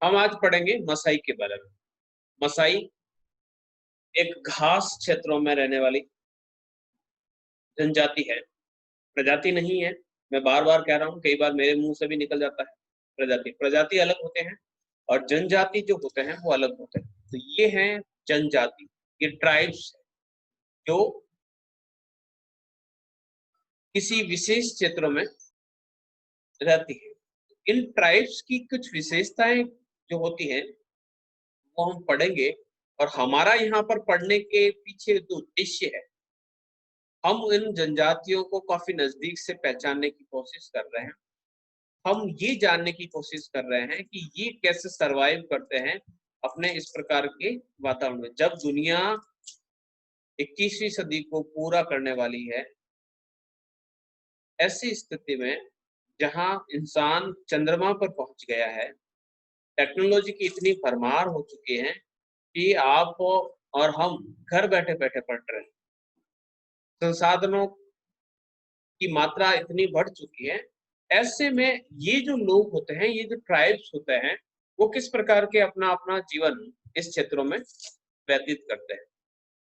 हम आज पढ़ेंगे मसाई के बारे में। मसाई एक घास क्षेत्रों में रहने वाली जनजाति है, प्रजाति नहीं है। मैं बार बार कह रहा हूँ, कई बार मेरे मुंह से भी निकल जाता है। प्रजाति प्रजाति अलग होते हैं और जनजाति जो होते हैं वो अलग होते हैं। तो ये हैं जनजाति, ये ट्राइब्स जो किसी विशेष क्षेत्रों में रहती है। इन ट्राइब्स की कुछ विशेषताएं जो होती हैं वो हम पढ़ेंगे, और हमारा यहाँ पर पढ़ने के पीछे जो उद्देश्य है, हम इन जनजातियों को काफी नजदीक से पहचानने की कोशिश कर रहे हैं। हम ये जानने की कोशिश कर रहे हैं कि ये कैसे सरवाइव करते हैं अपने इस प्रकार के वातावरण में। जब दुनिया 21वीं सदी को पूरा करने वाली है, ऐसी स्थिति में जहां इंसान चंद्रमा पर पहुंच गया है, टेक्नोलॉजी की इतनी भरमार हो चुकी है कि आप और हम घर बैठे बैठे पढ़ रहे हैं। संसाधनों की मात्रा इतनी बढ़ चुकी है। ऐसे में ये जो लोग होते हैं, ये जो ट्राइब्स होते हैं, वो किस प्रकार के अपना अपना जीवन इस क्षेत्रों में व्यतीत करते हैं।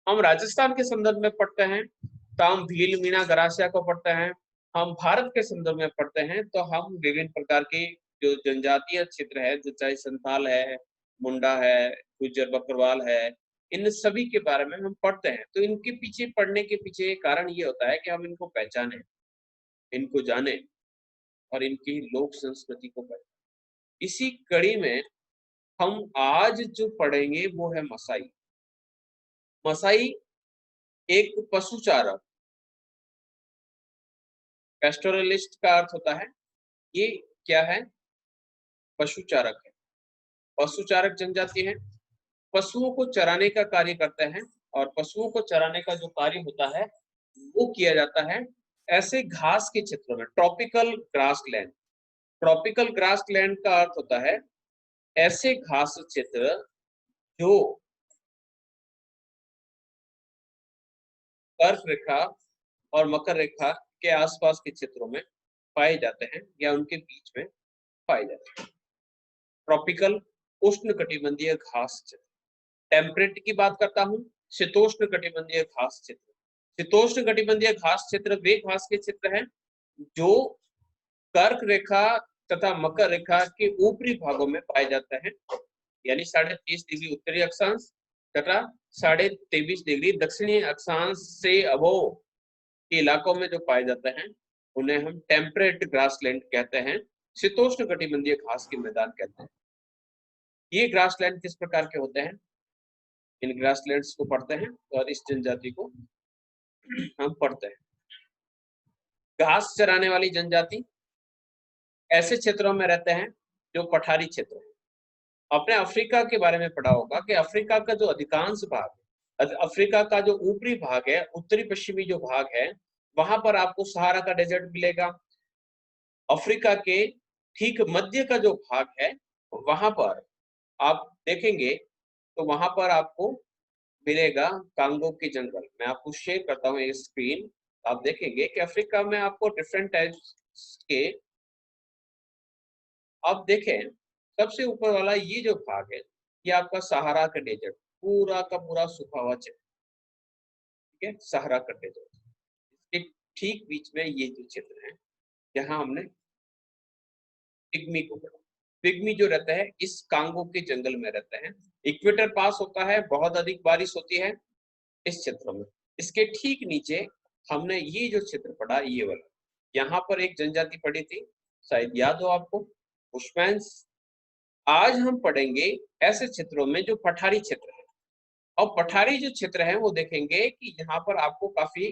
हम राजस्थान के संदर्भ में पढ़ते हैं तो हम भील मीना गरासिया को पढ़ते हैं। हम भारत के संदर्भ में पढ़ते हैं तो हम विभिन्न प्रकार के जो जनजातीय क्षेत्र है, जो चाहे संथाल है, मुंडा है, गुज्जर बकरवाल है, इन सभी के बारे में हम पढ़ते हैं। तो इनके पीछे पढ़ने के पीछे कारण ये होता है कि हम इनको पहचाने, इनको जाने और इनकी लोक संस्कृति को पढ़ें। इसी कड़ी में हम आज जो पढ़ेंगे वो है मसाई। मसाई एक पशुचारक, पेस्टोरलिस्ट का अर्थ होता है, ये क्या है? पशुचारक है। पशुचारक जनजाति है, पशुओं को चराने का कार्य करते हैं। और पशुओं को चराने का जो कार्य होता है वो किया जाता है ऐसे घास के क्षेत्रों में, ट्रॉपिकल ग्रासलैंड। ट्रॉपिकल ग्रासलैंड का अर्थ होता है ऐसे घास क्षेत्र जो कर्क रेखा और मकर रेखा के आसपास के क्षेत्रों में पाए जाते हैं या उनके बीच में पाए जाते हैं। ट्रॉपिकल उष्ण कटिबंधीय घास क्षेत्र। टेम्परेट की बात करता हूँ, शीतोष्ण कटिबंधीय घास क्षेत्र। शीतोष्ण कटिबंधीय घास क्षेत्र वे घास के क्षेत्र हैं जो कर्क रेखा तथा मकर रेखा के ऊपरी भागों में पाए जाते हैं, यानी 30.5 डिग्री उत्तरी अक्षांश तथा 23.5 डिग्री दक्षिणी अक्षांश से अबोव के इलाकों में जो पाए जाते हैं उन्हें हम टेम्परेट ग्रासलैंड कहते हैं, शीतोष्ण कटिबंधीय घास के मैदान कहते हैं। ये ग्रासलैंड किस प्रकार के होते हैं, इन ग्रासलैंड्स को पढ़ते हैं और इस जनजाति को हम पढ़ते हैं। घास चराने वाली जनजाति ऐसे क्षेत्रों में रहते हैं जो पठारी क्षेत्र है। आपने अफ्रीका के बारे में पढ़ा होगा कि अफ्रीका का जो अधिकांश भाग, अफ्रीका का जो ऊपरी भाग है, उत्तरी पश्चिमी जो भाग है, वहां पर आपको सहारा का डेजर्ट मिलेगा। अफ्रीका के ठीक मध्य का जो भाग है वहां पर आप देखेंगे तो वहां पर आपको मिलेगा कांगो के जंगल। मैं आपको शेयर करता हूँ ये स्क्रीन। आप देखेंगे कि अफ्रीका में आपको डिफरेंट टाइप्स के, आप देखें सबसे ऊपर वाला ये जो भाग है, ये आपका सहारा का डेजर्ट, पूरा का पूरा सूखा हुआ क्षेत्र, ठीक है, सहारा का डेजर्ट। इसके ठीक बीच में ये जो क्षेत्र है जहां हमने पिग्मी को पढ़ा। पिग्मी जो रहता है इस कांगो के जंगल में रहते हैं। इक्वेटर पास होता है, बहुत अधिक बारिश होती है इस क्षेत्र में। इसके ठीक नीचे हमने ये जो क्षेत्र पढ़ा, ये वाला, यहाँ पर एक जनजाति पढ़ी थी, शायद याद हो आपको, बुशमैन्स। आज हम पढ़ेंगे ऐसे क्षेत्रों में जो पठारी क्षेत्र है। और पठारी जो क्षेत्र है वो देखेंगे कि यहाँ पर आपको काफी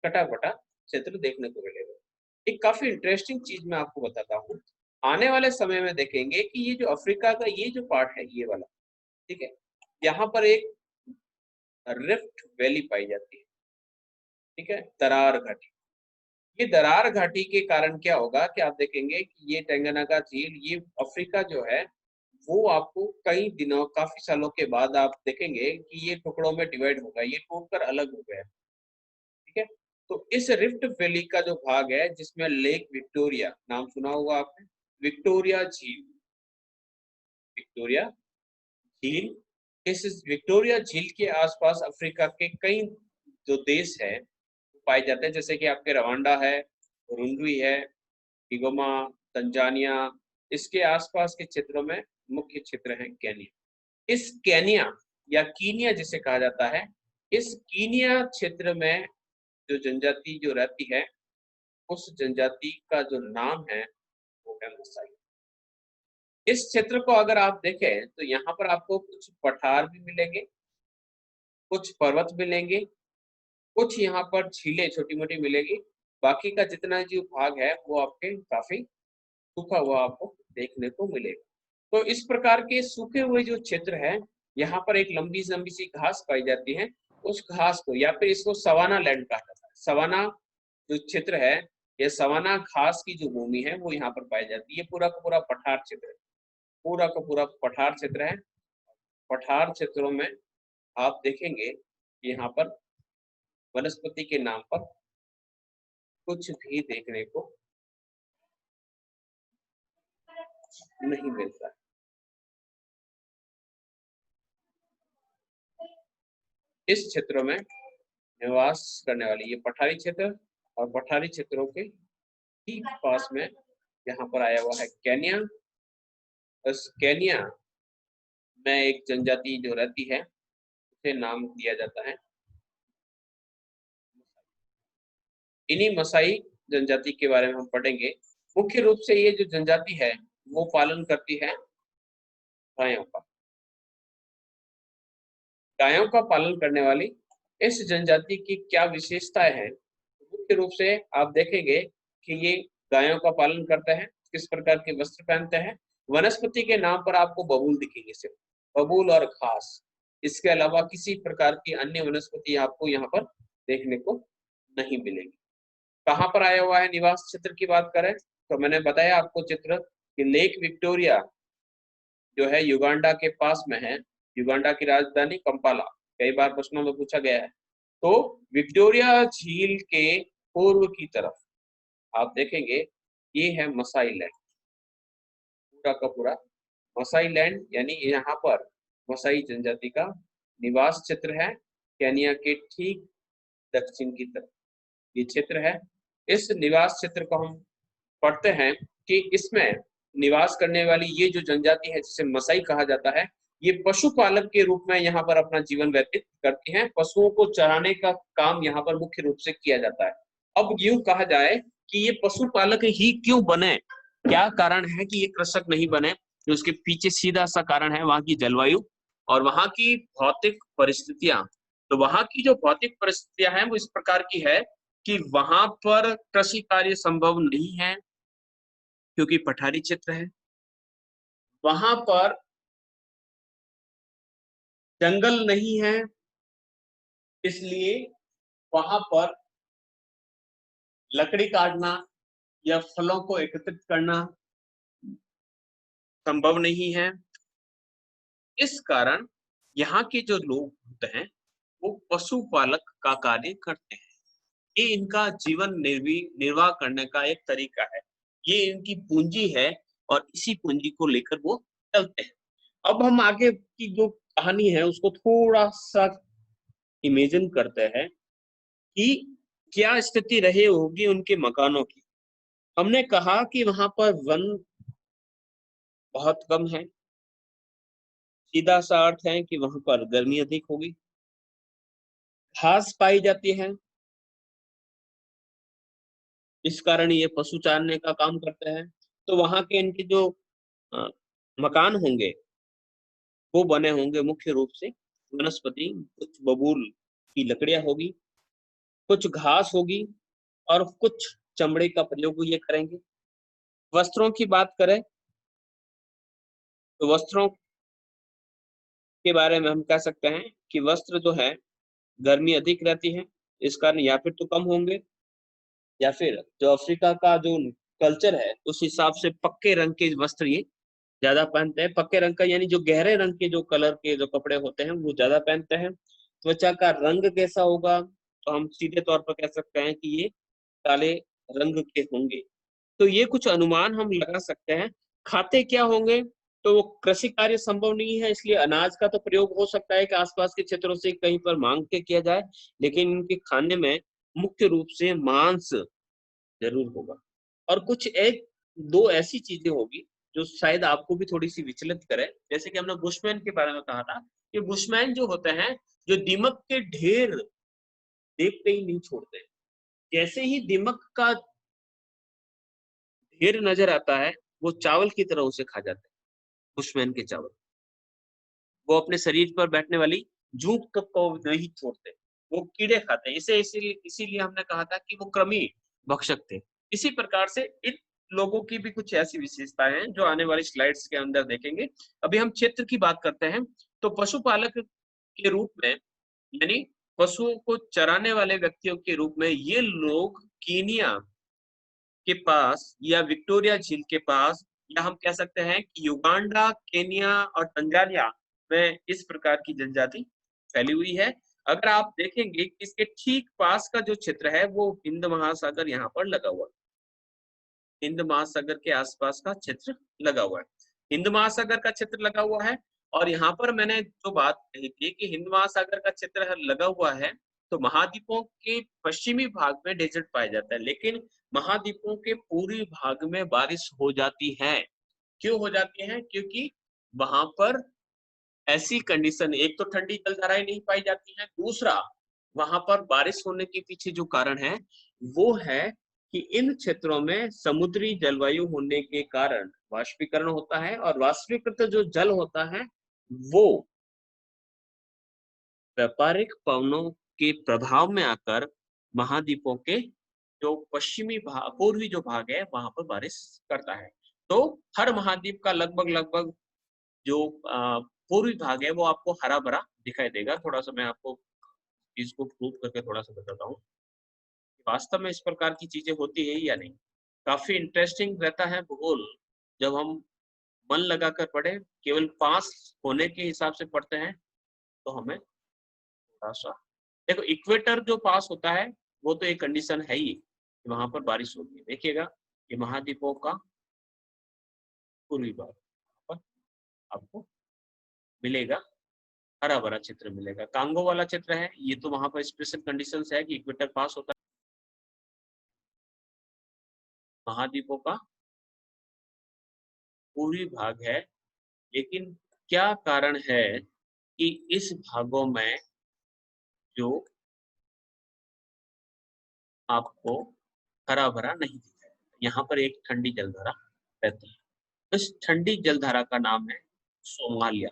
कटा कटा क्षेत्र देखने को मिलेगा। एक काफी इंटरेस्टिंग चीज मैं आपको बताता हूँ। आने वाले समय में देखेंगे कि ये जो अफ्रीका का ये जो पार्ट है, ये वाला, ठीक है, यहाँ पर एक रिफ्ट वैली पाई जाती है, ठीक है, दरार घाटी। ये दरार घाटी के कारण क्या होगा कि आप देखेंगे कि ये टंगानागा झील, ये अफ्रीका जो है वो आपको कई दिनों, काफी सालों के बाद आप देखेंगे कि ये टुकड़ों में डिवाइड होगा, ये टूटकर अलग हो गया, ठीक है। तो इस रिफ्ट वैली का जो भाग है जिसमें लेक विक्टोरिया, नाम सुना होगा आपने, विक्टोरिया झील, विक्टोरिया झील। इस विक्टोरिया झील के आसपास अफ्रीका के कई जो देश है पाए जाते हैं, जैसे कि आपके रवांडा है, रुंडवी है, किगोमा, तंजानिया। इसके आसपास के क्षेत्रों में मुख्य क्षेत्र है केनिया। इस केनिया या कीनिया जिसे कहा जाता है, इस कीनिया क्षेत्र में जो जनजाति जो रहती है, उस जनजाति का जो नाम है वो है मसाई। इस क्षेत्र को अगर आप देखें तो यहाँ पर आपको कुछ पठार भी मिलेंगे, कुछ पर्वत मिलेंगे, कुछ यहाँ पर झीलें छोटी मोटी मिलेगी। बाकी का जितना जो भाग है वो आपके काफी सूखा हुआ आपको देखने को मिलेगा। तो इस प्रकार के सूखे हुए जो क्षेत्र है, यहाँ पर एक लंबी लंबी सी घास पाई जाती है। उस घास को या फिर इसको सवाना लैंड कहा जाता है। सवाना जो क्षेत्र है, ये सवाना घास की जो भूमि है वो यहाँ पर पाई जाती है। ये पूरा का पूरा पठार क्षेत्र है, पूरा का पूरा पठार क्षेत्र है। पठार क्षेत्रों में आप देखेंगे कि यहाँ पर वनस्पति के नाम पर कुछ भी देखने को नहीं मिलता। इस क्षेत्रों में निवास करने वाली ये पठारी क्षेत्र, और पठारी क्षेत्रों के ठीक पास में यहाँ पर आया हुआ है केनिया। इस केनिया में एक जनजाति जो रहती है उसे नाम दिया जाता है। इन्हीं मसाई जनजाति के बारे में हम पढ़ेंगे। मुख्य रूप से ये जो जनजाति है वो पालन करती है गायों का। गायों का पालन करने वाली इस जनजाति की क्या विशेषताएं हैं? मुख्य रूप से आप देखेंगे कि ये गायों का पालन करते हैं। किस प्रकार के वस्त्र पहनते हैं? वनस्पति के नाम पर आपको बबूल दिखेंगे, सिर्फ बबूल और घास। इसके अलावा किसी प्रकार की अन्य वनस्पति आपको यहाँ पर देखने को नहीं मिलेगी। कहाँ पर आया हुआ है निवास क्षेत्र की बात करें तो मैंने बताया आपको चित्र कि लेक विक्टोरिया जो है युगांडा के पास में है। युगांडा की राजधानी कंपाला, कई बार प्रश्नों में पूछा गया है। तो विक्टोरिया झील के पूर्व की तरफ आप देखेंगे ये है मसाई लैंड, पूरा का पूरा मसाई लैंड, यानी यहाँ पर मसाई जनजाति का निवास क्षेत्र है। केनिया के ठीक दक्षिण की तरफ ये क्षेत्र है। इस निवास क्षेत्र को हम पढ़ते हैं कि इसमें निवास करने वाली ये जो जनजाति है जिसे मसाई कहा जाता है, ये पशुपालक के रूप में यहाँ पर अपना जीवन व्यतीत करती हैं। पशुओं को चराने का काम यहाँ पर मुख्य रूप से किया जाता है। अब यूं कहा जाए कि ये पशुपालक ही क्यों बने, क्या कारण है कि ये कृषक नहीं बने? जो उसके पीछे सीधा सा कारण है वहां की जलवायु और वहां की भौतिक परिस्थितियां। तो वहां की जो भौतिक परिस्थितियां हैं वो इस प्रकार की है कि वहां पर कृषि कार्य संभव नहीं है क्योंकि पठारी क्षेत्र है। वहां पर जंगल नहीं है, इसलिए वहां पर लकड़ी काटना या फलों को एकत्रित करना संभव नहीं है। इस कारण यहाँ के जो लोग होते हैं वो पशुपालक का कार्य करते हैं। ये इनका जीवन निर्वाह करने का एक तरीका है, ये इनकी पूंजी है और इसी पूंजी को लेकर वो चलते हैं। अब हम आगे की जो कहानी है उसको थोड़ा सा इमेजिन करते हैं कि क्या स्थिति रही होगी उनके मकानों की। हमने कहा कि वहां पर वन बहुत कम है, सीधा सा अर्थ है कि वहां पर गर्मी अधिक होगी, घास पाई जाती है, इस कारण ये पशु चारने का काम करते हैं। तो वहां के इनके जो मकान होंगे वो बने होंगे मुख्य रूप से वनस्पति, कुछ बबूल की लकड़ियां होगी, कुछ घास होगी और कुछ चमड़े का प्रयोग ये करेंगे। वस्त्रों की बात करें तो वस्त्रों के बारे में हम कह सकते हैं कि वस्त्र जो है गर्मी अधिक रहती है, इस कारण या फिर तो कम होंगे या फिर जो अफ्रीका का जो कल्चर है उस हिसाब से पक्के रंग के वस्त्र ये ज्यादा पहनते हैं। पक्के रंग का यानी जो गहरे रंग के जो कलर के जो कपड़े होते हैं वो ज्यादा पहनते हैं। त्वचा का रंग कैसा होगा तो हम सीधे तौर पर कह सकते हैं कि ये काले रंग के होंगे। तो ये कुछ अनुमान हम लगा सकते हैं। खाते क्या होंगे तो वो कृषि कार्य संभव नहीं है, इसलिए अनाज का तो प्रयोग हो सकता है कि आसपास के क्षेत्रों से कहीं पर मांग के किया जाए, लेकिन इनके खाने में मुख्य रूप से मांस जरूर होगा। और कुछ एक दो ऐसी चीजें होगी जो शायद आपको भी थोड़ी सी विचलित करे, जैसे कि हमने बुशमैन के बारे में कहा था कि बुशमैन जो होते हैं, जो दीमक के ढेर देखते ही नहीं छोड़ते। जैसे ही दीमक का ढेर नजर आता है, वो चावल की तरह उसे खा जाते हैं। बुशमैन के चावल, वो अपने शरीर पर बैठने वाली जूक तक को नहीं छोड़ते, वो कीड़े खाते हैं। इसे इसीलिए इसीलिए हमने कहा था कि वो कृमि भक्षक थे। इसी प्रकार से इन लोगों की भी कुछ ऐसी विशेषताएं हैं जो आने वाली स्लाइड्स के अंदर देखेंगे। अभी हम क्षेत्र की बात करते हैं, तो पशुपालक के रूप में, यानी पशुओं को चराने वाले व्यक्तियों के रूप में ये लोग कीनिया के पास या विक्टोरिया झील के पास, या हम कह सकते हैं कि युगांडा, केनिया और तंजानिया में इस प्रकार की जनजाति फैली हुई है। अगर आप देखेंगे कि इसके ठीक पास का जो क्षेत्र है वो हिंद महासागर यहाँ पर लगा हुआ है, हिंद महासागर के आसपास का क्षेत्र लगा हुआ है, हिंद महासागर का क्षेत्र लगा हुआ है। और यहाँ पर मैंने जो बात कही थी कि हिंद महासागर का क्षेत्र लगा हुआ है, तो महाद्वीपों के पश्चिमी भाग में डेजर्ट पाया जाता है, लेकिन महाद्वीपों के पूर्वी भाग में बारिश हो जाती है। क्यों हो जाती है? क्योंकि वहां पर ऐसी कंडीशन, एक तो ठंडी जलधाराएं नहीं पाई जाती हैं, दूसरा वहां पर बारिश होने के पीछे जो कारण है वो है कि इन क्षेत्रों में समुद्री जलवायु होने के कारण वाष्पीकरण होता है, और वाष्पीकृत जो जल होता है वो व्यापारिक पवनों के प्रभाव में आकर महाद्वीपों के जो पश्चिमी भाग, पूर्वी जो भाग है वहां पर बारिश करता है। तो हर महाद्वीप का लगभग लगभग जो पूर्वी भाग है वो आपको हरा भरा दिखाई देगा। थोड़ा सा मैं आपको इसको प्रूव करके थोड़ा सा बताता हूँ कि वास्तव में इस प्रकार की चीजें होती है या नहीं। काफी इंटरेस्टिंग रहता है भूगोल जब हम मन लगाकर पढ़े, केवल पास होने के हिसाब से पढ़ते हैं तो हमें थोड़ा सा, देखो इक्वेटर जो पास होता है वो तो एक कंडीशन है ही कि वहां पर बारिश होगी। देखिएगा ये महाद्वीपों का पूर्वी भाग पर आपको मिलेगा, हरा भरा क्षेत्र मिलेगा। कांगो वाला क्षेत्र है ये, तो वहां पर स्पेशल कंडीशंस है कि इक्वेटर पास होता है। महाद्वीपों का पूर्वी भाग है, लेकिन क्या कारण है कि इस भागों में जो आपको हरा भरा नहीं दिखता है, यहाँ पर एक ठंडी जलधारा रहती है। इस ठंडी जलधारा का नाम है सोमालिया।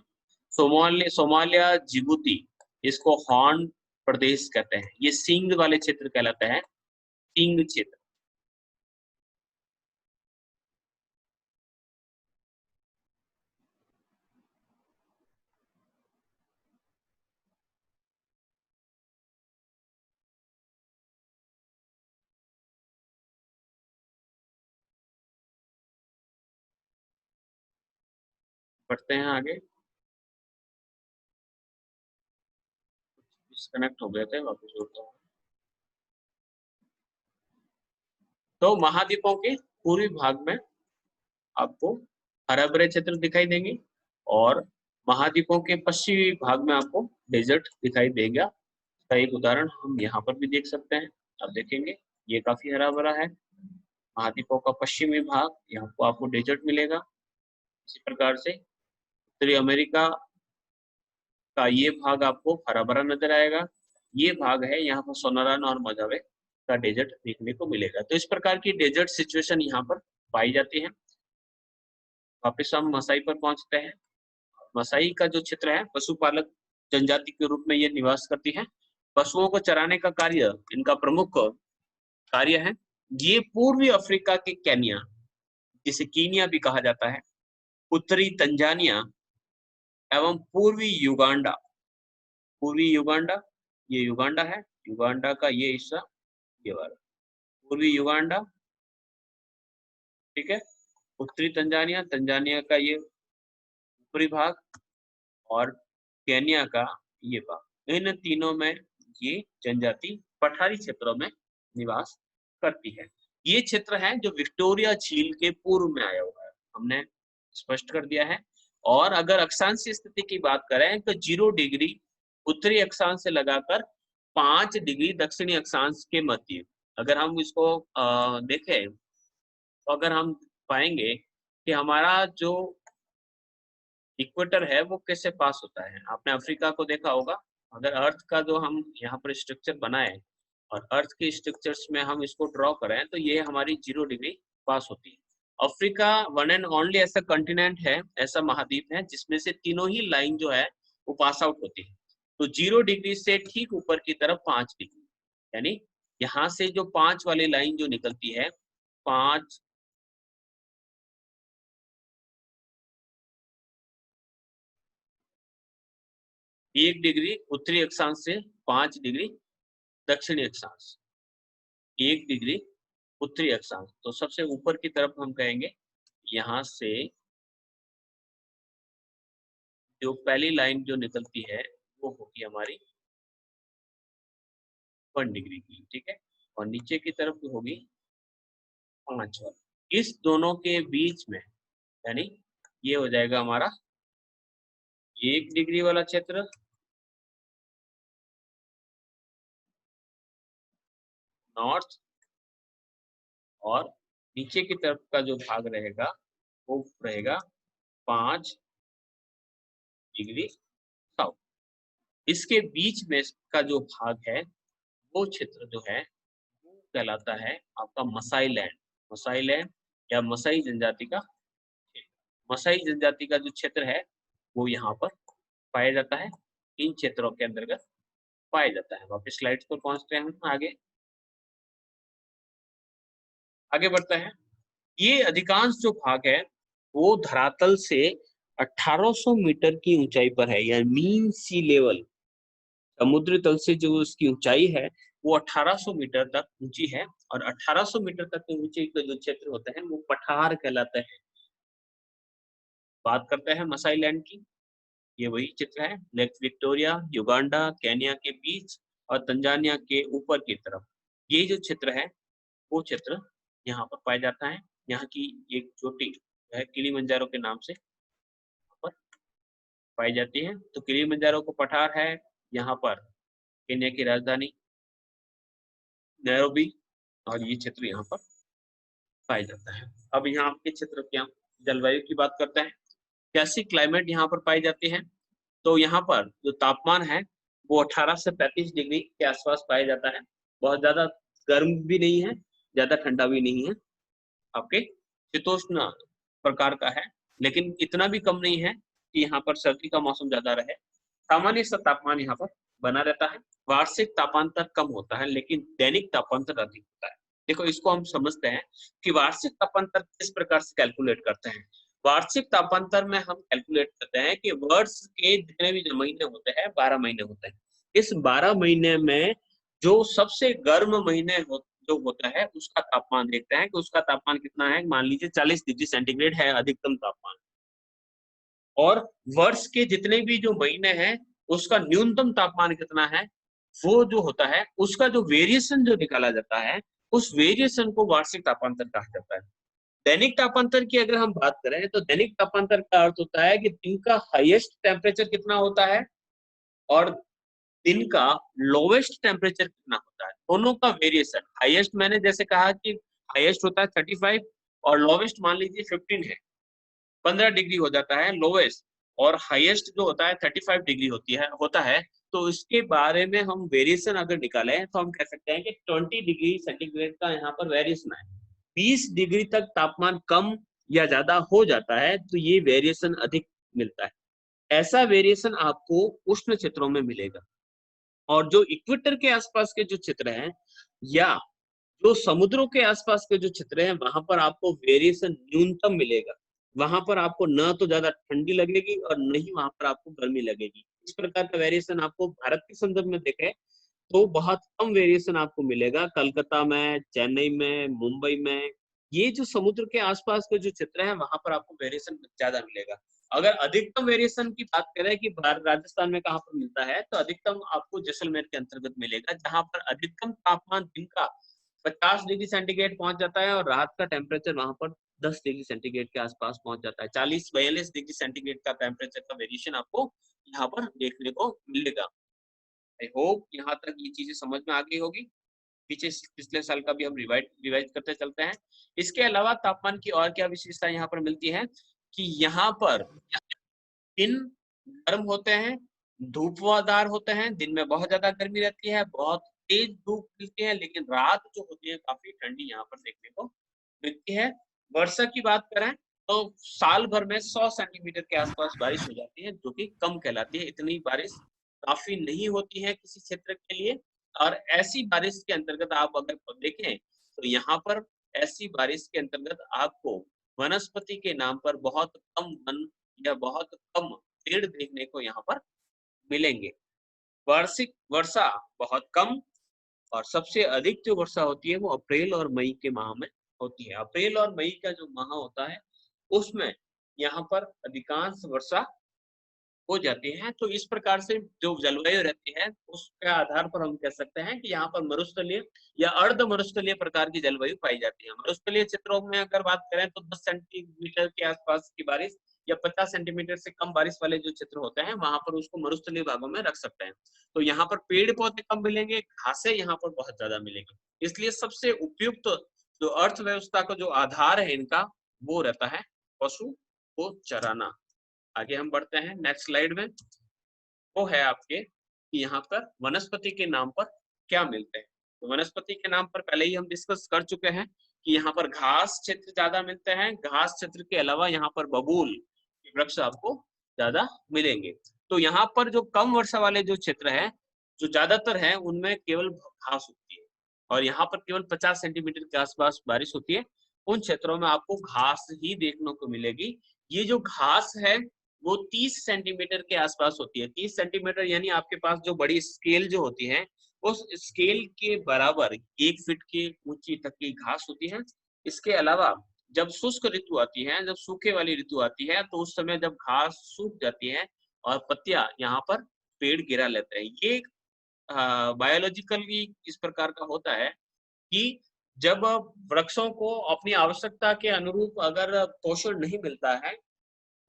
सोमालिया, सोमालिया, जिबूती, इसको हॉर्न प्रदेश कहते हैं। ये सिंध वाले क्षेत्र कहलाता है, सिंध क्षेत्र। बढ़ते हैं आगे, डिस्कनेक्ट हो गए थे, वापस जोड़ता हूँ। तो महाद्वीपों के पूर्वी भाग में आपको हरा भरे क्षेत्र दिखाई देंगे, और महाद्वीपों के पश्चिमी भाग में आपको डेजर्ट दिखाई देगा। इसका एक उदाहरण हम यहाँ पर भी देख सकते हैं। आप देखेंगे ये काफी हरा भरा है। महाद्वीपों का पश्चिमी भाग, यहाँ को आपको डेजर्ट मिलेगा। इसी प्रकार से उत्तरी अमेरिका का ये भाग आपको हरा भरा नजर आएगा। ये भाग है यहाँ पर सोनारान और मजावे का डेजर्ट देखने को मिलेगा। तो इस प्रकार की डेजर्ट सिचुएशन यहाँ पर पाई जाती है। वापिस हम मसाई पर पहुंचते हैं। मसाई का जो क्षेत्र है, पशुपालक जनजाति के रूप में ये निवास करती है। पशुओं को चराने का कार्य इनका प्रमुख कार्य है। ये पूर्वी अफ्रीका के केनिया, जिसे कीनिया भी कहा जाता है, उत्तरी तंजानिया एवं पूर्वी युगांडा, पूर्वी युगांडा, ये युगांडा है, युगांडा का ये हिस्सा, ये वाला पूर्वी युगांडा, ठीक है, उत्तरी तंजानिया, तंजानिया का ये ऊपरी भाग, और केनिया का ये भाग। इन तीनों में ये जनजाति पठारी क्षेत्रों में निवास करती है। ये क्षेत्र है जो विक्टोरिया झील के पूर्व में आया हुआ है। हमने स्पष्ट कर दिया है और अगर अक्षांशीय स्थिति की बात करें तो 0 डिग्री उत्तरी अक्षांश से लगाकर 5 डिग्री दक्षिणी अक्षांश के मध्य। अगर हम इसको देखें तो अगर हम पाएंगे कि हमारा जो इक्वेटर है वो कैसे पास होता है। आपने अफ्रीका को देखा होगा। अगर अर्थ का जो हम यहाँ पर स्ट्रक्चर बनाए और अर्थ के स्ट्रक्चर्स में हम इसको ड्रॉ करें तो ये हमारी 0 डिग्री पास होती है। अफ्रीका वन एंड ओनली ऐसा कंटिनेंट है, ऐसा महाद्वीप है जिसमें से तीनों ही लाइन जो है वो पास आउट होती है। तो 0 डिग्री से ठीक ऊपर की तरफ 5 डिग्री, यानी यहाँ से जो 5 वाली लाइन जो निकलती है, 5 1 डिग्री उत्तरी अक्षांश से 5 डिग्री दक्षिणी अक्षांश, 1 डिग्री उत्तरी अक्षांश। तो सबसे ऊपर की तरफ हम कहेंगे यहाँ से जो पहली लाइन जो निकलती है वो होगी हमारी 1 डिग्री की, ठीक है। और नीचे की तरफ होगी 5 वाली। इस दोनों के बीच में यानी ये हो जाएगा हमारा 1 डिग्री वाला क्षेत्र नॉर्थ, और नीचे की तरफ का जो भाग रहेगा वो रहेगा 5 डिग्री साउथ। इसके बीच में का जो भाग है वो क्षेत्र जो है वो कहलाता है आपका मसाई लैंड। मसाई लैंड या मसाई जनजाति का क्षेत्र। मसाई जनजाति का जो क्षेत्र है वो यहाँ पर पाया जाता है, इन क्षेत्रों के अंतर्गत पाया जाता है। वापस स्लाइड्स पर पहुंचते हैं हम आगे आगे बढ़ते हैं। ये अधिकांश जो भाग है वो धरातल से 1800 मीटर की ऊंचाई पर है, या मीन सी लेवल, समुद्र तल से जो उसकी ऊंचाई है वो 1800 मीटर तक ऊंची है। और 1800 मीटर तक की ऊंचाई का जो क्षेत्र होता है वो पठार कहलाता है। बात करते हैं मसाई लैंड की। ये वही चित्र है, लेक विक्टोरिया, युगांडा, केन्या के बीच और तंजानिया के ऊपर की तरफ ये जो क्षेत्र है वो क्षेत्र यहाँ पर पाया जाता है। यहाँ की एक चोटी है किलिमंजारो के नाम से पर पाई जाती है। तो किलिमंजारो को पठार है यहाँ पर केन्या की राजधानी नैरोबी, और ये क्षेत्र यहाँ पर पाया जाता है। अब यहाँ आपके क्षेत्र की हम जलवायु की बात करते हैं, कैसी क्लाइमेट यहाँ पर पाई जाती है। तो यहाँ पर जो तापमान है वो 18 से 35 डिग्री के आसपास पाया जाता है। बहुत ज्यादा गर्म भी नहीं है, ज्यादा ठंडा भी नहीं है, आपके शीतोष्ण प्रकार का है, लेकिन इतना भी कम नहीं है कि यहाँ पर सर्दी का मौसम ज्यादा रहे। सामान्य सा तापमान यहाँ पर बना रहता है। वार्षिक तापांतर कम होता है लेकिन दैनिक तापांतर अधिक होता है। देखो इसको हम समझते हैं कि वार्षिक तापांतर किस प्रकार से कैलकुलेट करते हैं। वार्षिक तापांतर में हम कैलकुलेट करते हैं कि वर्ष के जितने भी जो महीने होते हैं 12 महीने होते हैं। इस 12 महीने में जो सबसे गर्म महीने जो होता है उसका तापमान देखते हैं कि उसका तापमान कितना है। मान लीजिए 40 डिग्री सेंटीग्रेड है अधिकतम तापमान, और वर्ष के जितने भी जो महीने हैं उसका न्यूनतम तापमान कितना है, वो जो होता है उसका जो वेरिएशन जो निकाला जाता है उस वेरिएशन को वार्षिक तापांतर कहा जाता है। दैनिक तापांतर की अगर हम बात करें तो दैनिक तापांतर का अर्थ होता है कि दिन का हाईएस्ट टेम्परेचर कितना होता है और दिन का लोवेस्ट टेम्परेचर कितना होता है, दोनों का वेरिएशन। हाईएस्ट मैंने जैसे कहा कि हाईएस्ट होता है 35 और लोवेस्ट मान लीजिए 15 है, 15 डिग्री हो जाता है लोवेस्ट, और हाईएस्ट जो होता है 35 डिग्री होता है। तो इसके बारे में हम वेरिएशन अगर निकालें तो हम कह सकते हैं कि 20 डिग्री सेंटीग्रेड का यहाँ पर वेरिएशन है। 20 डिग्री तक तापमान कम या ज्यादा हो जाता है तो ये वेरिएशन अधिक मिलता है। ऐसा वेरिएशन आपको उष्ण क्षेत्रों में मिलेगा। और जो इक्वेटर के आसपास के जो क्षेत्र हैं या जो समुद्रों के आसपास के जो क्षेत्र हैं वहां पर आपको वेरिएशन न्यूनतम मिलेगा। वहां पर आपको न तो ज्यादा ठंडी लगेगी और न ही वहां पर आपको गर्मी लगेगी। इस प्रकार का वेरिएशन आपको भारत के संदर्भ में देखें तो बहुत कम वेरिएशन आपको मिलेगा। कलकत्ता में, चेन्नई में, मुंबई में, ये जो समुद्र के आसपास के जो क्षेत्र है वहां पर आपको वेरिएशन ज्यादा मिलेगा। अगर अधिकतम वेरिएशन की बात करें कि राजस्थान में कहाँ पर मिलता है तो अधिकतम आपको जैसलमेर के अंतर्गत मिलेगा, जहां पर अधिकतम तापमान दिन का 50 डिग्री सेंटीग्रेड पहुंच जाता है और रात का टेम्परेचर वहां पर 10 डिग्री सेंटीग्रेड के आसपास पहुंच जाता है। 40-42 डिग्री सेंटीग्रेड का टेम्परेचर का वेरिएशन आपको यहाँ पर देखने को मिलेगा। आई होप यहाँ तक ये चीजें समझ में आ गई होगी। पीछे पिछले साल का भी हम रिवाइज करते चलते हैं। इसके अलावा तापमान की और क्या विशेषता यहाँ पर मिलती है कि यहाँ पर दिन गर्म होते हैं, धूपवादार होते हैं, दिन में बहुत ज्यादा गर्मी रहती है, बहुत तेज धूप मिलती है, लेकिन रात जो होती है काफी ठंडी यहाँ पर देखने को मिलती है। वर्षा की बात करें तो साल भर में 100 सेंटीमीटर के आसपास बारिश हो जाती है, जो कि कम कहलाती है। इतनी बारिश काफी नहीं होती है किसी क्षेत्र के लिए। और ऐसी बारिश के अंतर्गत आप अगर देखें तो यहाँ पर ऐसी बारिश के अंतर्गत आपको वनस्पति के नाम पर बहुत कम वन या बहुत कम पेड़ देखने को यहाँ पर मिलेंगे। वार्षिक वर्षा बहुत कम और सबसे अधिक जो वर्षा होती है वो अप्रैल और मई के माह में होती है। अप्रैल और मई का जो माह होता है उसमें यहाँ पर अधिकांश वर्षा हो जाती है। तो इस प्रकार से जो जलवायु रहती है उसके आधार पर हम कह सकते हैं कि यहाँ पर मरुस्थलीय या अर्ध मरुस्थलीय प्रकार की जलवायु पाई जाती है। मरुस्थलीय क्षेत्रों में अगर बात करें तो 10 सेंटीमीटर के आसपास की बारिश या 50 सेंटीमीटर से कम बारिश वाले जो क्षेत्र होते हैं वहां पर उसको मरुस्थलीय भागों में रख सकते हैं। तो यहाँ पर पेड़ पौधे कम मिलेंगे, घासें यहाँ पर बहुत ज्यादा मिलेंगी। इसलिए सबसे उपयुक्त जो अर्थव्यवस्था का जो आधार है इनका वो रहता है पशु को चराना। आगे हम बढ़ते हैं नेक्स्ट स्लाइड में। वो है आपके कि यहाँ पर वनस्पति के नाम पर क्या मिलते हैं। तो वनस्पति के नाम पर पहले ही हम डिस्कस कर चुके हैं कि यहाँ पर घास क्षेत्र ज्यादा मिलते हैं। घास क्षेत्र के अलावा यहाँ पर बबूल के वृक्ष आपको ज्यादा मिलेंगे। तो यहाँ पर जो कम वर्षा वाले जो क्षेत्र है जो ज्यादातर है उनमें केवल घास उगती है और यहाँ पर केवल 50 सेंटीमीटर के आसपास बारिश होती है। उन क्षेत्रों में आपको घास ही देखने को मिलेगी। ये जो घास है वो 30 सेंटीमीटर के आसपास होती है। 30 सेंटीमीटर यानी आपके पास जो बड़ी स्केल जो होती है उस स्केल के बराबर 1 फीट की ऊंची तक की घास होती है। इसके अलावा जब शुष्क ऋतु आती है, जब सूखे वाली ऋतु आती है तो उस समय जब घास सूख जाती है और पत्तियां यहाँ पर पेड़ गिरा लेते हैं। ये बायोलॉजिकली इस प्रकार का होता है कि जब वृक्षों को अपनी आवश्यकता के अनुरूप अगर पोषण नहीं मिलता है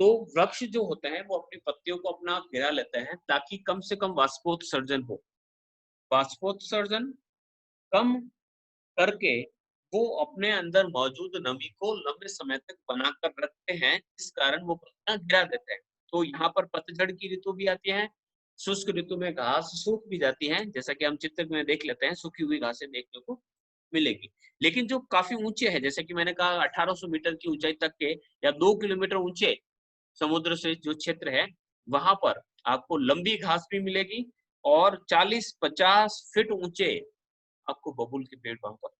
तो वृक्ष जो होते हैं वो अपनी पत्तियों को अपना गिरा लेते हैं ताकि कम से कम वाष्पोत्सर्जन हो। वाष्पोत्सर्जन कम करके वो अपने अंदर मौजूद नमी को लंबे समय तक बनाकर रखते हैं, इस कारण वो पत्तियां गिरा देते हैं। तो यहाँ पर पतझड़ की ऋतु भी आती है। शुष्क ऋतु में घास सूख भी जाती है, जैसा कि हम चित्र में देख लेते हैं सूखी हुई घासें देखने को मिलेगी। लेकिन जो काफी ऊंचे है जैसे कि मैंने कहा 1800 मीटर की ऊंचाई तक के या 2 किलोमीटर ऊंचे समुद्र से जो क्षेत्र है वहां पर आपको लंबी घास भी मिलेगी और 40-50 फीट ऊंचे आपको बबूल के पेड़ वहां पर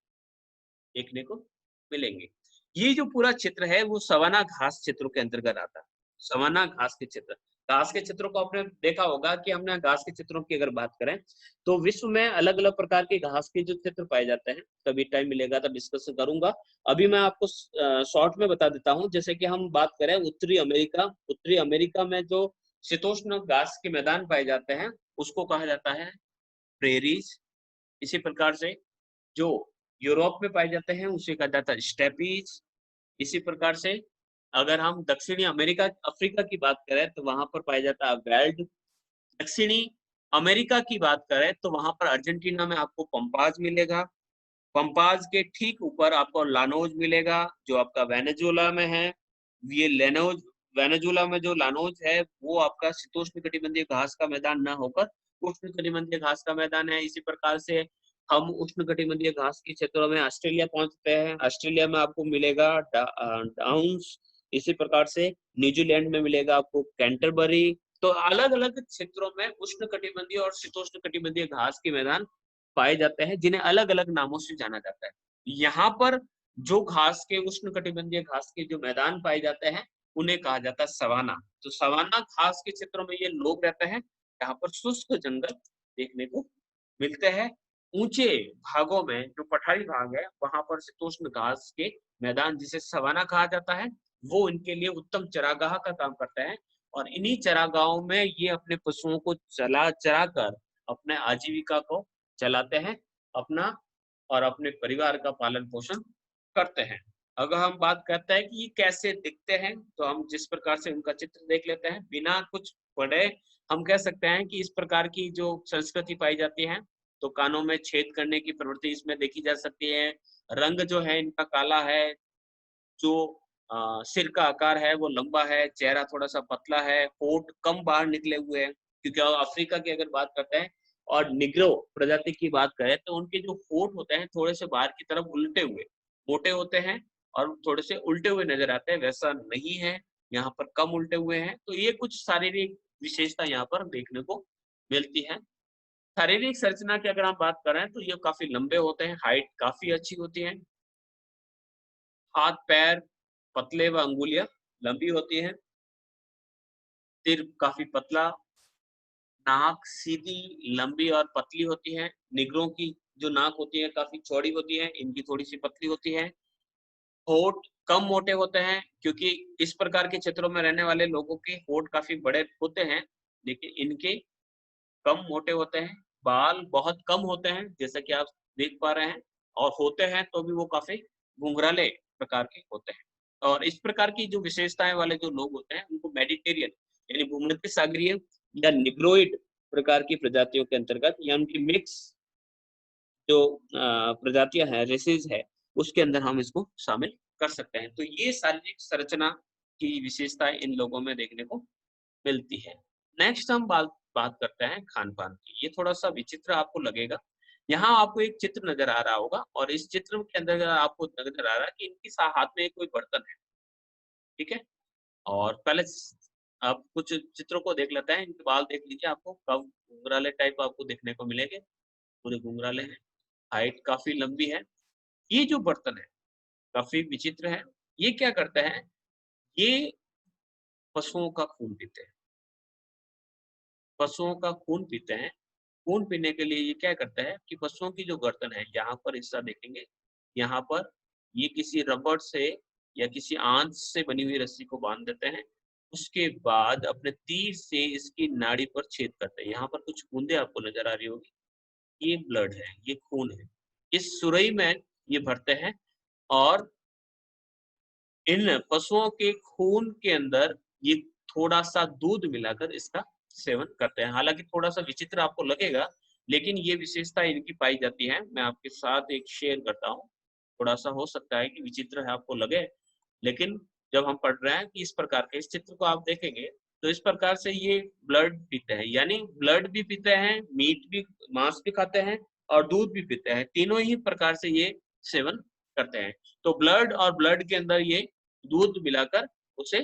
देखने को मिलेंगे। ये जो पूरा क्षेत्र है वो सवाना घास क्षेत्रों के अंतर्गत आता है। सवाना घास के क्षेत्र, घास के क्षेत्रों को आपने देखा होगा कि हमने घास के क्षेत्रों की अगर बात करें तो विश्व में अलग अलग प्रकार के घास के जो क्षेत्र पाए जाते हैं, कभी टाइम मिलेगा तो डिस्कस करूंगा। अभी मैं आपको शॉर्ट में बता देता हूँ। जैसे कि हम बात करें उत्तरी अमेरिका में जो शीतोष्ण घास के मैदान पाए जाते हैं उसको कहा जाता है प्रेरीज। इसी प्रकार से जो यूरोप में पाए जाते हैं उसे कहा जाता है स्टेपीज। इसी प्रकार से अगर हम दक्षिणी अमेरिका अफ्रीका की बात करें तो वहां पर पाया जाता है वेल्ड। दक्षिणी अमेरिका की बात करें तो वहां पर अर्जेंटीना में आपको पंपाज मिलेगा। पंपाज के ठीक ऊपर आपको लानोज मिलेगा जो आपका वेनेजुएला में है। ये लेनोज वेनेजुएला में जो लानोज है वो आपका शीतोष्ण कटिबंधीय घास का मैदान न होकर उष्ण कटिबंधीय घास का मैदान है। इसी प्रकार से हम उष्ण कटिबंधीय घास के क्षेत्रों में ऑस्ट्रेलिया पहुंचते हैं। ऑस्ट्रेलिया में आपको मिलेगा डाउन्स। इसी प्रकार से न्यूजीलैंड में मिलेगा आपको कैंटरबरी। तो अलग अलग क्षेत्रों में उष्ण कटिबंधीय और शीतोष्ण कटिबंधीय घास के मैदान पाए जाते हैं जिन्हें अलग अलग नामों से जाना जाता है। यहाँ पर जो घास के उष्ण कटिबंधीय घास के जो मैदान पाए जाते हैं उन्हें कहा जाता है सवाना। तो सवाना घास के क्षेत्रों में ये लोग रहते हैं यहाँ पर शुष्क जंगल देखने को मिलते हैं। ऊंचे भागों में जो पठारी भाग है वहां पर शीतोष्ण घास के मैदान जिसे सवाना कहा जाता है वो इनके लिए उत्तम चरागाह का काम करता है। और इन्हीं चरागाहों में ये अपने पशुओं को चरा कर अपने आजीविका को चलाते हैं, अपना और अपने परिवार का पालन पोषण करते हैं। अगर हम बात करते हैं कि ये कैसे दिखते हैं, तो हम जिस प्रकार से उनका चित्र देख लेते हैं, बिना कुछ पढ़े हम कह सकते हैं कि इस प्रकार की जो संस्कृति पाई जाती है, तो कानों में छेद करने की प्रवृत्ति इसमें देखी जा सकती है। रंग जो है इनका काला है, जो सिर का आकार है वो लंबा है, चेहरा थोड़ा-सा पतला है, होंठ कम बाहर निकले हुए हैं, क्योंकि अफ्रीका की अगर बात करते हैं और निग्रो प्रजाति की बात करें, तो उनके जो होंठ होते हैं थोड़े-से बाहर की तरफ उल्टे हुए, मोटे होते हैं और थोड़े से उल्टे हुए नज़र आते हैं, वैसा नहीं है, यहाँ पर कम उल्टे हुए हैं। तो ये कुछ शारीरिक विशेषता यहाँ पर देखने को मिलती है। शारीरिक संरचना की अगर हम बात करें तो ये काफ़ी लंबे होते हैं, हाइट काफ़ी अच्छी होती है। हाथ-पैर पतले व अंगुलियाँ लंबी होती हैं, सिर काफ़ी पतला, नाक सीधी, लंबी और पतली होती है। निगरों की जो नाक होती है काफ़ी चौड़ी होती है, इनकी थोड़ी-सी पतली होती है। होंठ कम मोटे होते हैं क्योंकि इस प्रकार के क्षेत्रों में रहने वाले लोगों के होंठ काफ़ी बड़े होते हैं, लेकिन इनके कम मोटे होते हैं। बाल बहुत कम होते हैं, जैसा कि आप देख पा रहे हैं और होते हैं तो भी वो काफ़ी घुंघराले प्रकार के होते हैं। और इस प्रकार की जो विशेषताएँ वाले जो लोग होते हैं, उनको मेडिटेरियन यानी भूमध्य सागरीय या निग्रोइड प्रकार की प्रजातियों के अंतर्गत या उनकी मिक्स जो प्रजातियाँ हैं, रेसेस है, उसके अंदर हम इसको शामिल कर सकते हैं। तो ये शारीरिक संरचना की विशेषताएँ इन लोगों में देखने को मिलती है। नेक्स्ट हम बात बात करते हैं खान-पान की। ये थोड़ा-सा विचित्र आपको लगेगा। यहाँ आपको एक चित्र नज़र आ रहा होगा और इस चित्र के अंदर आपको नज़र आ रहा है कि इनकी हाथ में कोई बर्तन है, ठीक है? और पहले आप कुछ चित्रों को देख लेते हैं, इनके बाल देख लीजिए, आपको कब घुंघराले टाइप आपको देखने को मिलेंगे, पूरे घुंघराले हैं, हाइट काफ़ी लंबी है। ये जो बर्तन है, काफ़ी विचित्र है। ये क्या करते हैं, ये पशुओं का खून पीते हैं। पशुओं का खून पीते हैं। खून पीने के लिए ये क्या करता है कि पशुओं की जो गर्दन है, यहाँ पर हिस्सा देखेंगे, यहाँ पर ये किसी रबड़ से या किसी आंच से बनी हुई रस्सी को बाँध देते हैं। उसके बाद अपने तीर से इसकी नाड़ी पर छेद करते हैं। यहाँ पर कुछ बूँदें आपको नज़र आ रही होगी, ये ब्लड है, ये खून है। इस सुरई में ये भरते हैं और इन पशुओं के खून के अंदर ये थोड़ा-सा दूध मिलाकर इसका सेवन करते हैं। हालाँकि थोड़ा-सा विचित्र आपको लगेगा, लेकिन ये विशेषता इनकी पाई जाती है। मैं आपके साथ एक शेयर करता हूँ। थोड़ा-सा हो सकता है कि विचित्र है आपको लगे, लेकिन जब हम पढ़ रहे हैं कि इस प्रकार के इस चित्र को आप देखेंगे, तो इस प्रकार से ये ब्लड पीते हैं, यानी ब्लड भी पीते हैं, मीट भी मांस भी खाते हैं और दूध भी पीते हैं। तीनों ही प्रकार से ये सेवन करते हैं। तो ब्लड और ब्लड के अंदर ये दूध मिलाकर उसे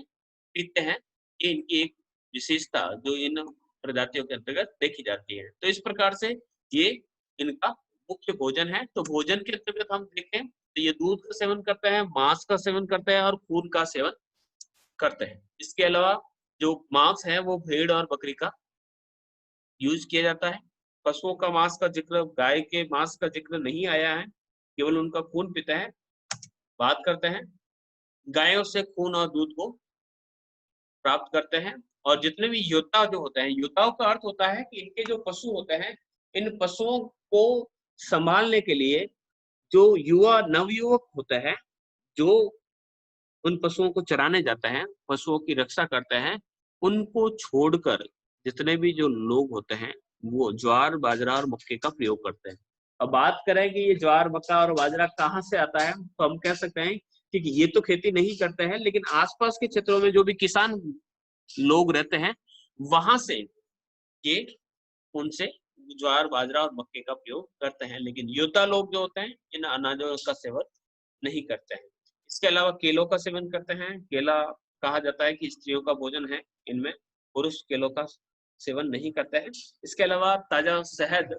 पीते हैं। ये इनकी एक विशेषता जो इन प्रजातियों के अंतर्गत देखी जाती है। तो इस प्रकार से ये इनका मुख्य भोजन है। तो भोजन के अंतर्गत हम देखें तो ये दूध का सेवन करते हैं, मांस का सेवन करते हैं और खून का सेवन करते हैं। इसके अलावा जो मांस है वो भेड़ और बकरी का यूज़ किया जाता है। पशुओं का मांस का ज़िक्र गाय के मांस का ज़िक्र नहीं आया है, केवल उनका खून पीते हैं। बात करते हैं गायों से खून और दूध को प्राप्त करते हैं और जितने भी योद्धा जो होते हैं, योद्धाओं का अर्थ होता है कि इनके जो पशु होते हैं, इन पशुओं को सँभालने के लिए जो युवा नवयुवक होते हैं, जो उन पशुओं को चराने जाते हैं, पशुओं की रक्षा करते हैं, उनको छोड़कर जितने भी जो लोग होते हैं, वो ज्वार, बाजरा और मक्के का प्रयोग करते हैं। अब बात करें कि ये ज्वार, मक्का और बाजरा कहाँ से आता है, तो हम कह सकते हैं कि ये तो खेती नहीं करते हैं, लेकिन आस-पास के क्षेत्रों में जो भी किसान लोग रहते हैं, वहाँ से ये उनसे ज्वार, बाजरा और मक्के का प्रयोग करते हैं, लेकिन योद्धा लोग जो होते हैं, इन अनाजों का सेवन नहीं करते हैं। इसके अलावा केलों का सेवन करते हैं। केला कहा जाता है कि स्त्रियों का भोजन है, इनमें पुरुष केलों का सेवन नहीं करते हैं। इसके अलावा ताज़ा शहद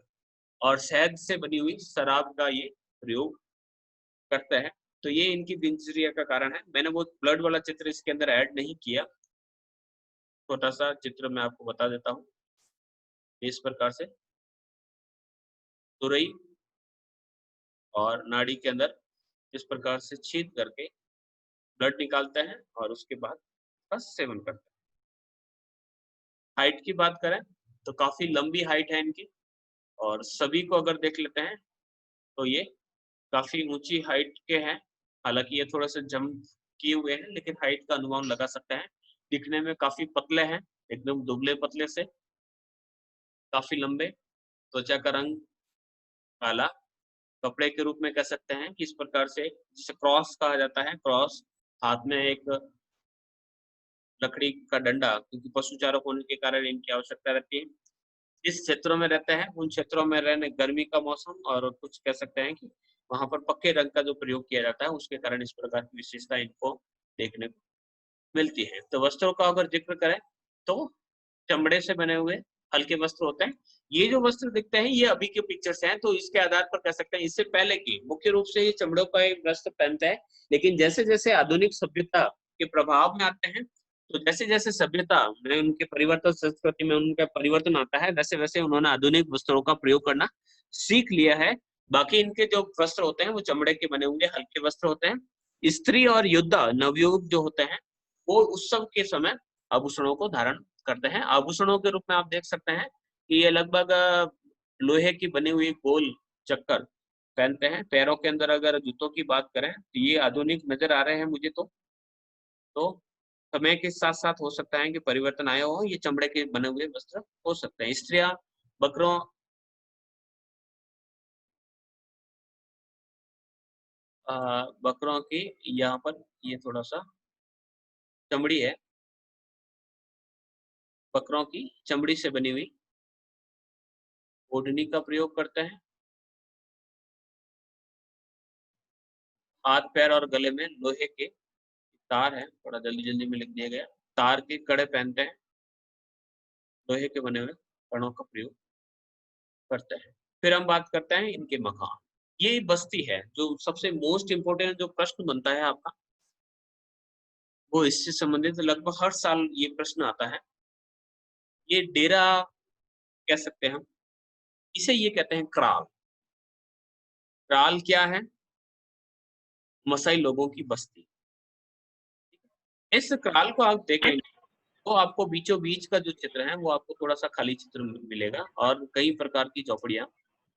और शहद से बनी हुई शराब का ये प्रयोग करते हैं। तो ये इनकी दिनचर्या का कारण है। मैंने वो ब्लड वाला चित्र इसके अंदर ऐड नहीं किया। छोटा-सा चित्र मैं आपको बता देता हूँ। इस प्रकार से तुरई और नाड़ी के अंदर इस प्रकार से छेद करके ब्लड निकालते हैं और उसके बाद उसका सेवन करते हैं। हाइट की बात करें तो काफ़ी लंबी हाइट है इनकी और सभी को अगर देख लेते हैं तो ये काफी ऊंची हाइट के हैं, हालांकि ये थोड़ा सा जंप किए हुए हैं, लेकिन हाइट का अनुमान लगा सकते हैं। दिखने में काफी पतले हैं, एकदम दुबले पतले से, काफी लंबे, त्वचा का रंग काला, कपड़े के रूप में कह सकते हैं कि इस प्रकार से, जिसे क्रॉस कहा जाता है, क्रॉस, हाथ में एक लकड़ी का डंडा, क्योंकि पशु चारक होने के कारण इनकी आवश्यकता रहती है। जिस क्षेत्रों में रहते हैं उन क्षेत्रों में रहने गर्मी का मौसम, और कुछ कह सकते हैं कि वहां पर पक्के रंग का जो प्रयोग किया जाता है उसके कारण इस प्रकार की विशेषता इनको देखने को मिलती है। तो वस्त्रों का अगर जिक्र करें तो चमड़े से बने हुए हल्के वस्त्र होते हैं। ये जो वस्त्र दिखते हैं ये अभी के पिक्चर्स हैं, तो इसके आधार पर कह सकते हैं इससे पहले की मुख्य रूप से ये चमड़ों का एक वस्त्र पहनते हैं, लेकिन जैसे जैसे आधुनिक सभ्यता के प्रभाव में आते हैं, तो जैसे जैसे सभ्यता में उनके परिवर्तन, संस्कृति में उनका परिवर्तन आता है, वैसे वैसे उन्होंने आधुनिक वस्त्रों का प्रयोग करना सीख लिया है। बाकी इनके जो वस्त्र होते हैं वो चमड़े के बने हुए हल्के वस्त्र होते हैं। स्त्री और योद्धा नवयुवक जो होते हैं वो उत्सव के समय आभूषणों को धारण करते हैं। आभूषणों के रूप में आप देख सकते हैं कि ये लगभग लोहे की बनी हुई गोल चक्कर पहनते हैं। पैरों के अंदर अगर जूतों की बात करें तो ये आधुनिक नजर आ रहे हैं मुझे तो समय के साथ साथ हो सकता है कि परिवर्तन आए हो, ये चमड़े के बने हुए वस्त्र हो सकते हैं। स्त्रियां बकरों बकरों की, यहाँ पर ये थोड़ा सा चमड़ी है, बकरों की चमड़ी से बनी हुई ओढ़नी का प्रयोग करते हैं। हाथ पैर और गले में लोहे के तार है, थोड़ा जल्दी जल्दी में लिख दिया गया, तार के कड़े पहनते हैं, लोहे के बने हुए कड़ों का प्रयोग करते हैं। फिर हम बात करते हैं इनके मकान। ये बस्ती है, जो सबसे मोस्ट इम्पोर्टेंट जो प्रश्न बनता है आपका, वो इससे संबंधित लगभग हर साल ये प्रश्न आता है। ये डेरा कह सकते हैं हम, इसे ये कहते हैं क्राल। क्राल क्या है? मसाई लोगों की बस्ती। इस क्राल को आप देखेंगे तो आपको बीचों बीच का जो चित्र है वो आपको थोड़ा सा खाली चित्र मिलेगा, और कई प्रकार की झोपड़ियां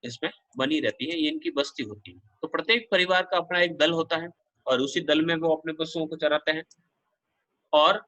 इसमें बनी रहती है। ये इनकी बस्ती होती है। तो प्रत्येक परिवार का अपना एक दल होता है, और उसी दल में वो अपने पशुओं को चराते हैं, और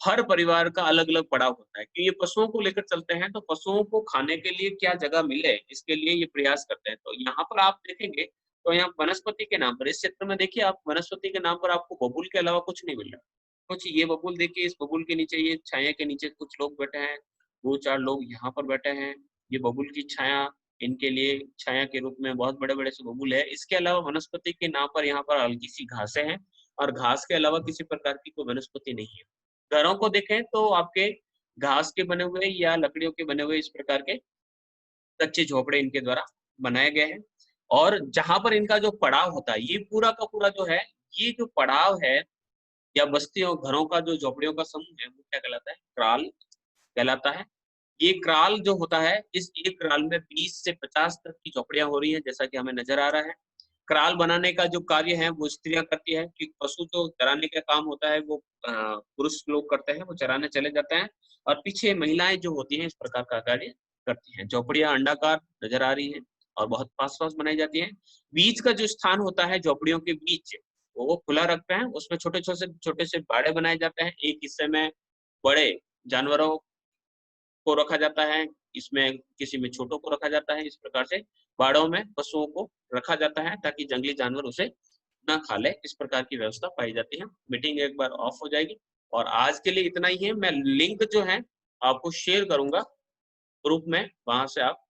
हर परिवार का अलग अलग पड़ाव होता है कि ये पशुओं को लेकर चलते हैं, तो पशुओं को खाने के लिए क्या जगह मिले इसके लिए ये प्रयास करते हैं। तो यहाँ पर आप देखेंगे तो यहाँ वनस्पति के नाम पर, इस क्षेत्र में देखिए आप, वनस्पति के नाम पर आपको बबूल के अलावा कुछ नहीं मिल रहा। कुछ ये बबूल देखिए, इस बबूल के नीचे, ये छाया के नीचे कुछ लोग बैठे हैं, दो चार लोग यहाँ पर बैठे हैं। ये बबूल की छाया, इनके लिए छाया के रूप में बहुत बड़े बड़े से बबूल है। इसके अलावा वनस्पति के नाम पर यहाँ पर हल्की सी घासें हैं, और घास के अलावा किसी प्रकार की कोई वनस्पति नहीं है। घरों को देखें तो आपके घास के बने हुए या लकड़ियों के बने हुए इस प्रकार के कच्चे झोपड़े इनके द्वारा बनाए गए हैं। और जहां पर इनका जो पड़ाव होता है, ये पूरा का पूरा जो है, ये जो पड़ाव है या बस्तियों घरों का जो झोपड़ियों का समूह है, वो क्या कहलाता है? क्राल कहलाता है। ये क्राल जो होता है, इस एक क्राल में 20 से 50 तक की झोपड़ियां हो रही है, जैसा कि हमें नजर आ रहा है। क्राल बनाने का जो कार्य है वो स्त्रियां करती है, कि पशु जो चराने का काम होता है वो पुरुष लोग करते हैं, वो चराने चले जाते हैं, और पीछे महिलाएं जो होती हैं इस प्रकार का कार्य करती हैं। झोपड़ियां अंडाकार नजर आ रही हैं और बहुत पास पास बनाई जाती हैं। बीच का जो स्थान होता है झोपड़ियों के बीच, वो खुला रखते हैं, उसमें छोटे से बाड़े बनाए जाते हैं। एक हिस्से में बड़े जानवरों को रखा जाता है, इसमें किसी में छोटों को रखा जाता है। इस प्रकार से बाड़ों में पशुओं को रखा जाता है ताकि जंगली जानवर उसे ना खा ले। इस प्रकार की व्यवस्था पाई जाती है। मीटिंग एक बार ऑफ हो जाएगी, और आज के लिए इतना ही है। मैं लिंक जो है आपको शेयर करूंगा ग्रुप में, वहां से आप